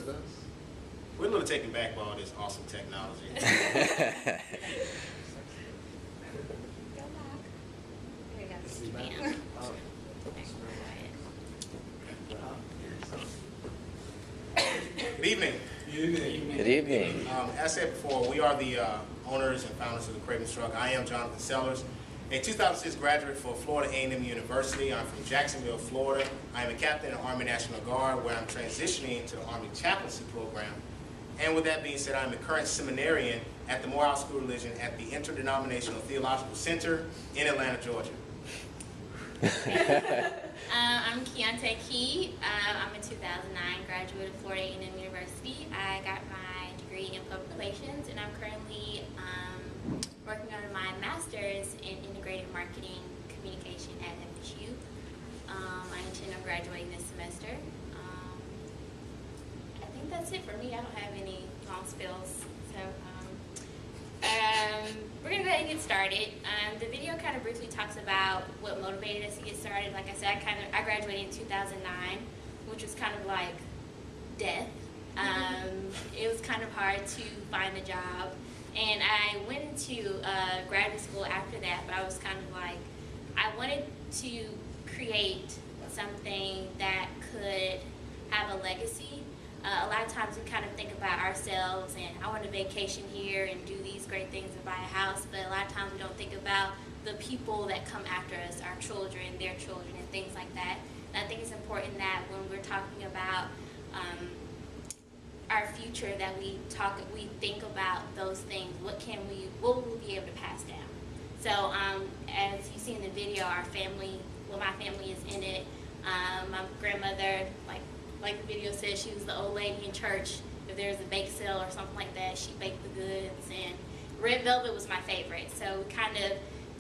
with us? We're a little taken back by all this awesome technology. Go back. There you go. Is he back? Yeah. Oh. Good evening. Good evening. As I said before, we are the owners and founders of the Cravings Truck. I am Jonathan Sellers, a 2006 graduate for Florida A&M University. I'm from Jacksonville, Florida. I am a captain in the Army National Guard, where I'm transitioning into the Army chaplaincy program. And with that being said, I'm a current seminarian at the Morehouse School of Religion at the Interdenominational Theological Center in Atlanta, Georgia. I'm Keontae Key. I'm a 2009 graduate of Florida A&M University. I got my degree in public relations, and I'm currently working on my master's in integrated marketing communication at FSU. I intend on graduating this semester. I think that's it for me. I don't have any long spills. So we're going to go ahead and get started. The video kind of briefly talks about what motivated us to get started. Like I said, I graduated in 2009, which was kind of like death. It was kind of hard to find a job. And I went into graduate school after that, but I was kind of like, I wanted to create something that could have a legacy. A lot of times we kind of think about ourselves and I want to vacation here and do these great things and buy a house, but a lot of times we don't think about the people that come after us, our children, their children, and things like that. And I think it's important that when we're talking about our future, that we think about those things. What will we be able to pass down? So as you see in the video, our family, my family is in it. My grandmother, like the video says, she was the old lady in church. If there was a bake sale or something like that, she baked the goods. And red velvet was my favorite. So we kind of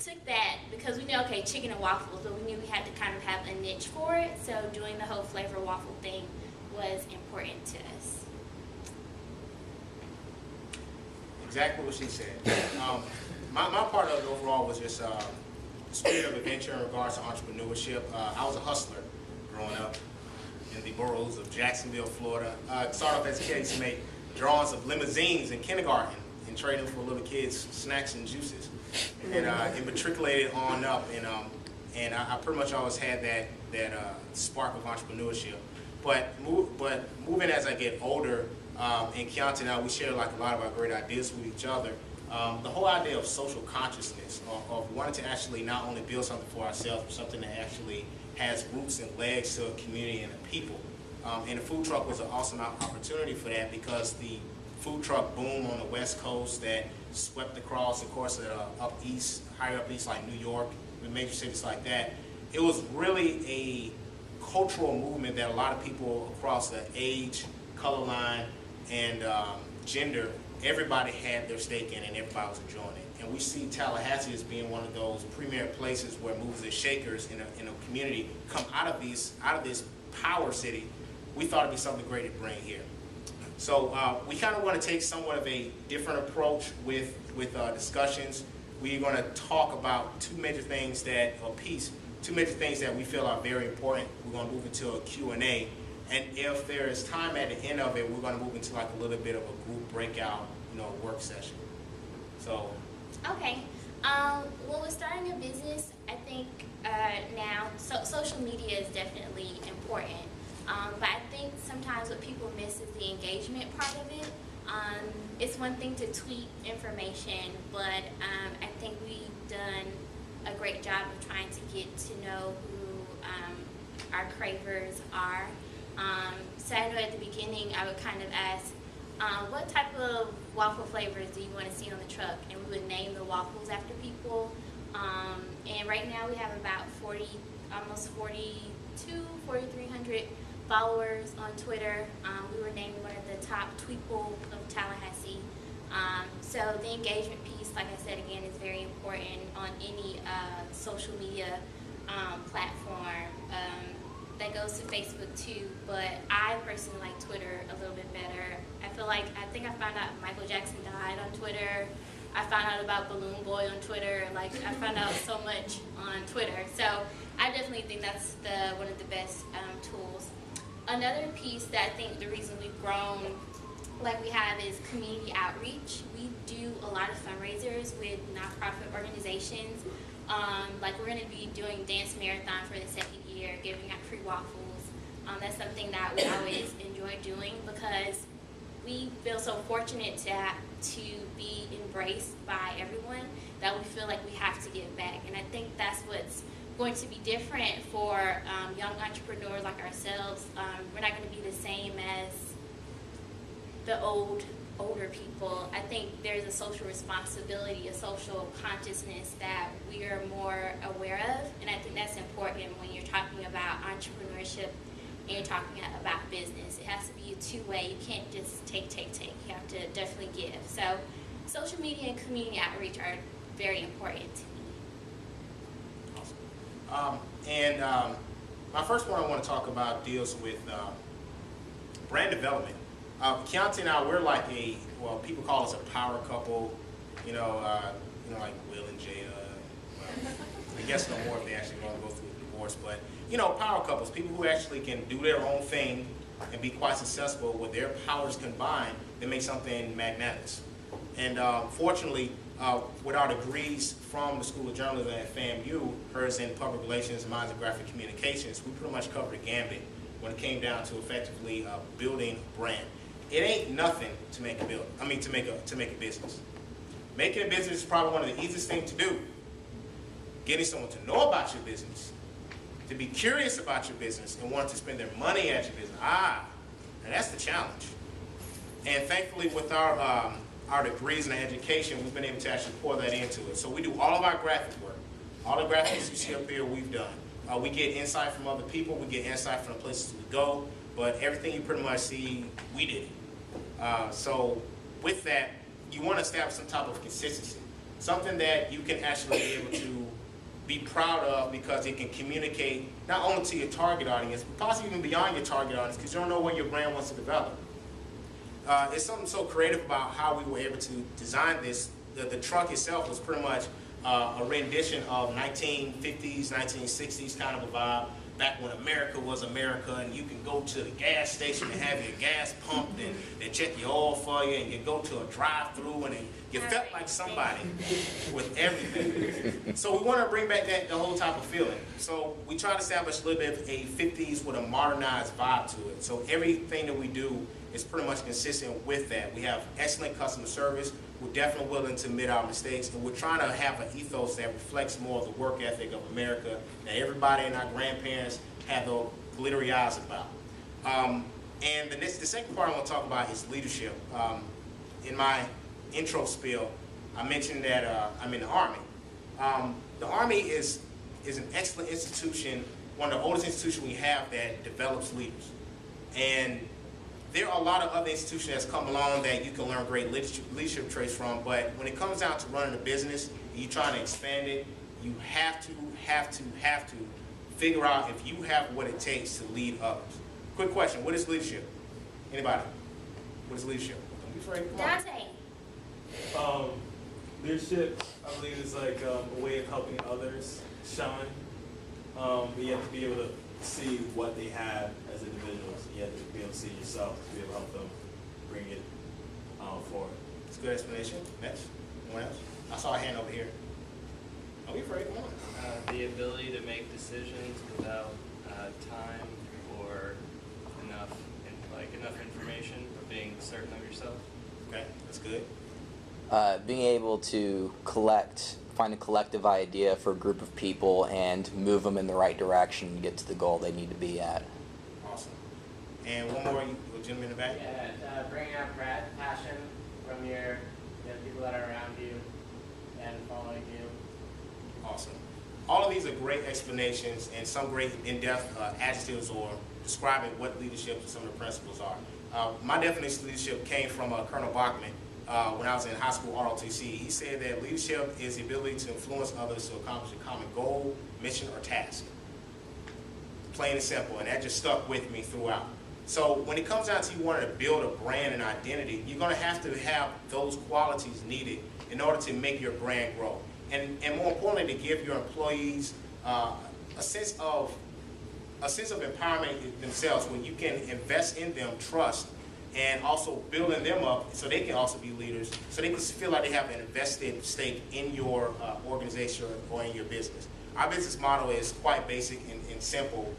took that because we knew, okay, chicken and waffles, but we knew we had to kind of have a niche for it. So doing the whole flavor waffle thing was important to us. Exactly what she said. My part of it overall was just spirit of adventure in regards to entrepreneurship. I was a hustler growing up in the boroughs of Jacksonville, Florida. Started off as a kid, used to make drawings of limousines in kindergarten and trade them for little kids' snacks and juices. And it matriculated on up, and I pretty much always had that spark of entrepreneurship. But moving as I get older, and Keontae and I, we share like a lot of our great ideas with each other. The whole idea of social consciousness, of wanting to actually not only build something for ourselves, but something that actually has roots and legs to a community and a people. And the food truck was an awesome opportunity for that, because the food truck boom on the West Coast that swept across, of course, up east, higher up east like New York, and major cities like that. It was really a cultural movement that a lot of people across the age, color line, and gender, everybody had their stake in it and everybody was enjoying it. And we see Tallahassee as being one of those premier places where movers and shakers in a community come out of this power city. We thought it'd be something great to bring here. So we kind of want to take somewhat of a different approach with discussions. We're going to talk about two major things that we feel are very important. We're going to move into a Q&A. And if there is time at the end of it, we're going to move into like a little bit of a group breakout, work session. So. Okay. Well, with starting a business, I think now social media is definitely important. But I think sometimes what people miss is the engagement part of it. It's one thing to tweet information, but I think we've done a great job of trying to get to know who our cravers are. So I know at the beginning I would kind of ask, what type of waffle flavors do you want to see on the truck? And we would name the waffles after people. And right now we have about almost 4,300 followers on Twitter. We were named one of the top tweeple of Tallahassee. So the engagement piece, like I said again, is very important on any social media platform. That goes to Facebook too, but I personally like Twitter a little bit better. I think I found out Michael Jackson died on Twitter. I found out about Balloon Boy on Twitter. I found out so much on Twitter. So I definitely think that's one of the best tools. Another piece that I think the reason we've grown like we have is community outreach. We do a lot of fundraisers with nonprofit organizations. Like we're going to be doing dance marathon for the second year, giving out free waffles. That's something that we always enjoy doing because we feel so fortunate to be embraced by everyone that we feel like we have to give back. And I think that's what's going to be different for young entrepreneurs like ourselves. We're not going to be the same as the older people. I think there's a social responsibility, a social consciousness that we are more aware of, and I think that's important when you're talking about entrepreneurship and you're talking about business. It has to be a two-way. You can't just take. You have to definitely give. So social media and community outreach are very important to me. Awesome. My first one I want to talk about deals with brand development. Keontae and I, we're like people call us a power couple, like Will and Jada. Well, I guess no more if they actually want to go through a divorce, but, power couples, people who actually can do their own thing and be quite successful with their powers combined to make something magnanimous. And fortunately, with our degrees from the School of Journalism at FAMU, hers in public relations and mine in graphic communications, we pretty much covered the gambit when it came down to effectively building a brand. It ain't nothing to make to make a business. Making a business is probably one of the easiest things to do. Getting someone to know about your business, to be curious about your business and want to spend their money at your business. And that's the challenge. And thankfully with our degrees and our education, we've been able to actually pour that into it. So we do all of our graphic work. All the graphics you see up here, we've done. We get insight from other people. We get insight from the places we go. But everything you pretty much see, we did it. So with that, you want to establish some type of consistency. Something that you can actually be able to be proud of because it can communicate not only to your target audience, but possibly even beyond your target audience because you don't know where your brand wants to develop. It's something so creative about how we were able to design this. The truck itself was pretty much a rendition of 1950s, 1960s kind of a vibe, back when America was America, and you can go to the gas station and have your gas pumped, and they check your oil for you, and you go to a drive-through, and you felt like somebody with everything. So we want to bring back the whole type of feeling. So we try to establish a little bit of a 50s with a modernized vibe to it. So everything that we do is pretty much consistent with that. We have excellent customer service. We're definitely willing to admit our mistakes, and we're trying to have an ethos that reflects more of the work ethic of America that everybody and our grandparents have those glittery eyes about. And the second part I want to talk about is leadership. In my intro spiel, I mentioned that I'm in the Army. The Army is an excellent institution, one of the oldest institutions we have that develops leaders. And there are a lot of other institutions that's come along that you can learn great leadership traits from, but when it comes down to running a business and you trying to expand it, you have to figure out if you have what it takes to lead others. Quick question, what is leadership? Anybody? What is leadership? Don't be afraid, come on. Dante. Leadership, I believe, is like a way of helping others shine. But you have to be able to see what they have as individuals. You have to be able to see yourself to be able to help them bring it forward. It's a good explanation. Next. Anyone else? I saw a hand over here. Don't be afraid, come on. The ability to make decisions without time or enough information, or being certain of yourself. Okay, that's good. Being able to find a collective idea for a group of people and move them in the right direction and get to the goal they need to be at. Awesome. And one more, gentleman in the back. Yeah, bringing out passion from your people that are around you and following you. Awesome. All of these are great explanations and some great in-depth adjectives or describing what leadership and some of the principles are. My definition of leadership came from Colonel Bachman when I was in high school ROTC. He said that leadership is the ability to influence others to accomplish a common goal, mission, or task. Plain and simple, and that just stuck with me throughout. So when it comes down to you wanting to build a brand and identity, you're going to have those qualities needed in order to make your brand grow. And more importantly, to give your employees a sense of a sense of empowerment themselves, when you can invest in them, trust, and also building them up so they can also be leaders, so they can feel like they have an invested stake in your organization or in your business. Our business model is quite basic and simple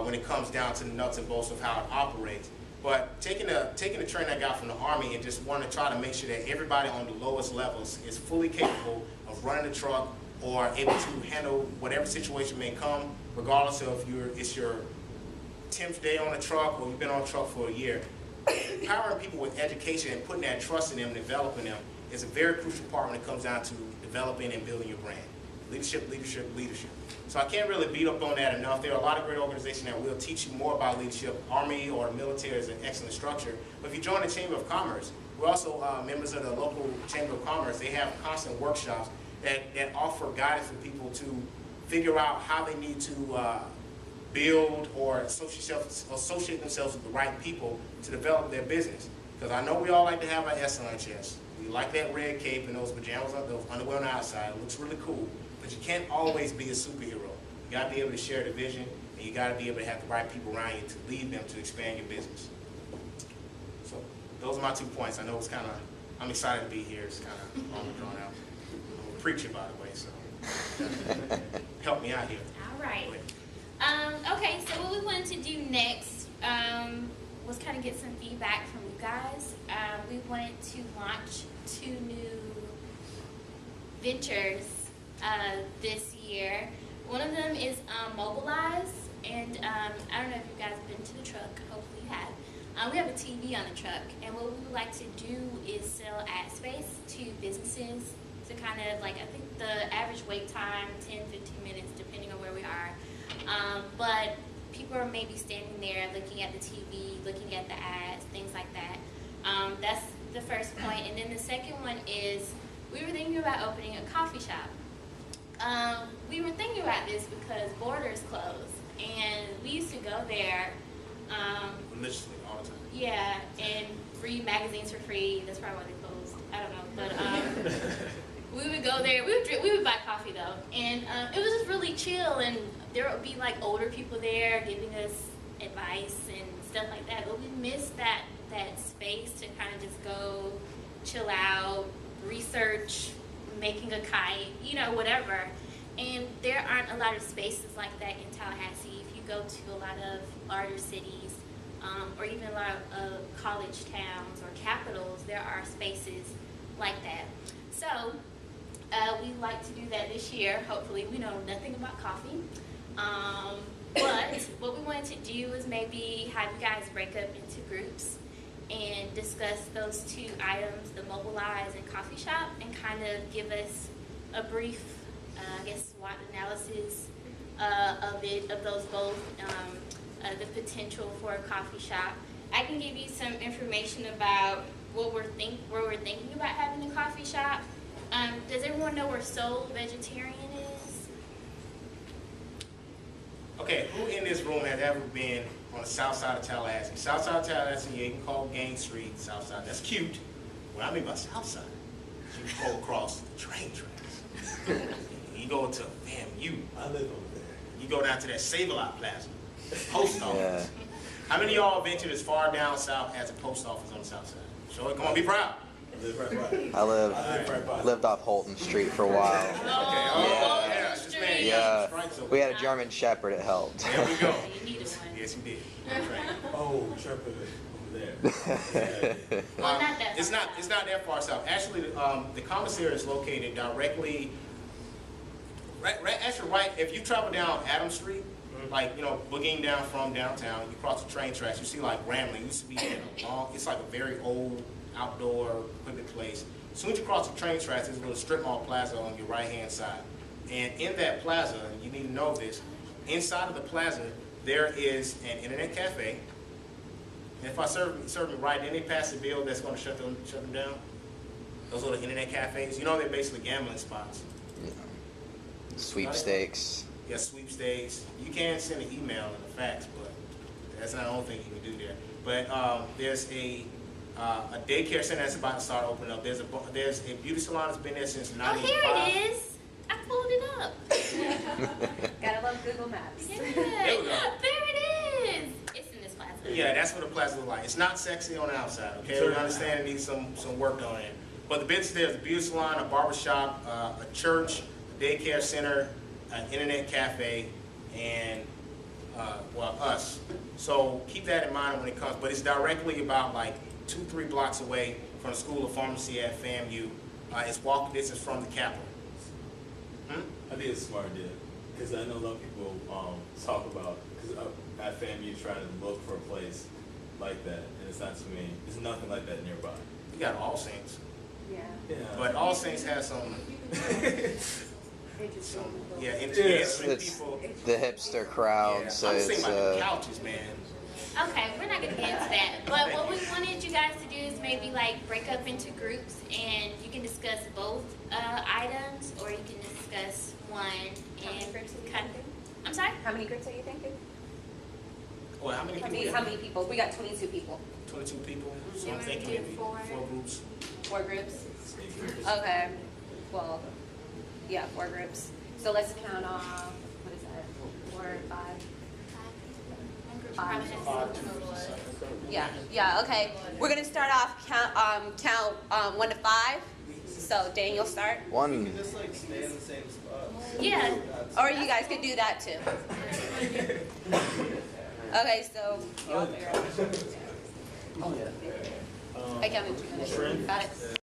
when it comes down to the nuts and bolts of how it operates. But taking the training I got from the Army and just want to try to make sure that everybody on the lowest levels is fully capable of running the truck or able to handle whatever situation may come, regardless of it's your 10th day on the truck or you've been on the truck for a year. Empowering people with education and putting that trust in them, developing them, is a very crucial part when it comes down to developing and building your brand. Leadership, leadership, leadership. So I can't really beat up on that enough. There are a lot of great organizations that will teach you more about leadership. Army or the military is an excellent structure. But if you join the Chamber of Commerce, we're also members of the local Chamber of Commerce. They have constant workshops that offer guidance for people to figure out how they need to build or associate themselves with the right people to develop their business. Because I know we all like to have our S on our chest. We like that red cape and those pajamas, those underwear on the outside. It looks really cool. But you can't always be a superhero. You got to be able to share the vision, and you got to be able to have the right people around you to lead them to expand your business. So those are my 2 points. I know it's kind of, I'm excited to be here. It's kind of long and drawn out. I'm a preacher, by the way, so help me out here. All right. Okay, so what we wanted to do next was kind of get some feedback from you guys. We wanted to launch 2 new ventures this year. One of them is Mobilize, and I don't know if you guys have been to the truck. Hopefully you have. We have a TV on the truck, and what we would like to do is sell ad space to businesses to kind of, like, I think the average wait time, 10, 15 minutes, depending on where we are. But people are maybe standing there looking at the TV, looking at the ads, things like that. That's the first point. And then the second one is we were thinking about opening a coffee shop. We were thinking about this because Borders closed, and we used to go there. Religiously, all the time. Yeah, and read magazines for free. That's probably why they closed. I don't know, but we would go there. We would buy coffee though, and it was just really chill. And there would be like older people there giving us advice and stuff like that. But we missed that space to kind of just go chill out, research, making a kite, you know, whatever. And there aren't a lot of spaces like that in Tallahassee. If you go to a lot of larger cities, or even a lot of college towns or capitals, there are spaces like that. So we'd like to do that this year. Hopefully, we know nothing about coffee. But what we wanted to do is maybe have you guys break up into groups and discuss those 2 items, the Mobilize and coffee shop, and kind of give us a brief, I guess, SWOT analysis of those both, the potential for a coffee shop. I can give you some information about where we're thinking about having a coffee shop. Does everyone know where Soul Vegetarian is? Okay, who in this room has ever been on the south side of Tallahassee? South side of Tallahassee, yeah, you can call Gain Street south side. That's cute. What I mean by south side, you can go across the train tracks. You go to FAMU. I live over there. You go down to that Save-A-Lot Plaza, post office. Yeah. How many of y'all ventured as far down south as a post office on the south side? Show it, come on, be proud. I live right by. I live right by. lived off Holton Street for a while. Okay, Oh, yeah, Street. this man, Yeah, stripes over we there. had a German Shepherd. It helped. There we go. You needed one. Yes, you did. That's right. Oh, Trevor over there. Well, not that It's far not. south. It's not that far south. Actually, the commissary is located directly. Actually, right. If you travel down Adams Street, like, you know, boogieing down from downtown, you cross the train tracks. You see like Grambling. It used to be in a long. It's like a very old outdoor equipment place. As soon as you cross the train tracks, there's a little strip mall plaza on your right hand side. And in that plaza, you need to know this. Inside of the plaza, there is an internet cafe. And if I serve them right, then they pass a bill that's going to shut them down. Those little internet cafes, you know, they're basically gambling spots. Sweepstakes. Yeah, sweepstakes. You can send an email and a fax, but that's not the only thing you can do there. But there's a daycare center that's about to start opening up. There's a beauty salon that's been there since Oh, 1995. here it is. I pulled it up. Gotta love Google Maps. Yeah. There we go. There Yeah, that's what the plaza looks like. It's not sexy on the outside, okay? We understand it needs some work done in. But the business there is a beauty salon, a barber shop, a church, a daycare center, an internet cafe, and, well, us. So keep that in mind when it comes, but it's directly about like 2-3 blocks away from the School of Pharmacy at FAMU. It's walking distance from the Capitol. I think it's a smart idea, because I know a lot of people talk about, because at FAMU trying to look for a place like that, and it's not too many, there's nothing like that nearby. You got All Saints, Yeah. Yeah. but All Saints has some yeah, It's, interesting it's people. the hipster crowd, Yeah, so I'm it's thinking about the couches, man. Okay, we're not gonna get into that. But what we wanted you guys to do is maybe like break up into groups, and you can discuss both items, or you can discuss one and kind of. I'm sorry. How many groups are you thinking? Well, how many How people? many people? We got 22 people. 22 people. So Yeah, I'm we're thinking gonna do maybe four. 4 groups. 4 groups. Okay. Well, yeah, 4 groups. So let's count off. What is that? 4, 5. One group Five. probably has Yeah. Yeah. Okay. We're gonna start off count 1 to 5. So Daniel, start. one. Just like stay in the same spot. Yeah. Or you guys could do that too. Okay. So you'll figure it out. I counted 2 minutes. Got it.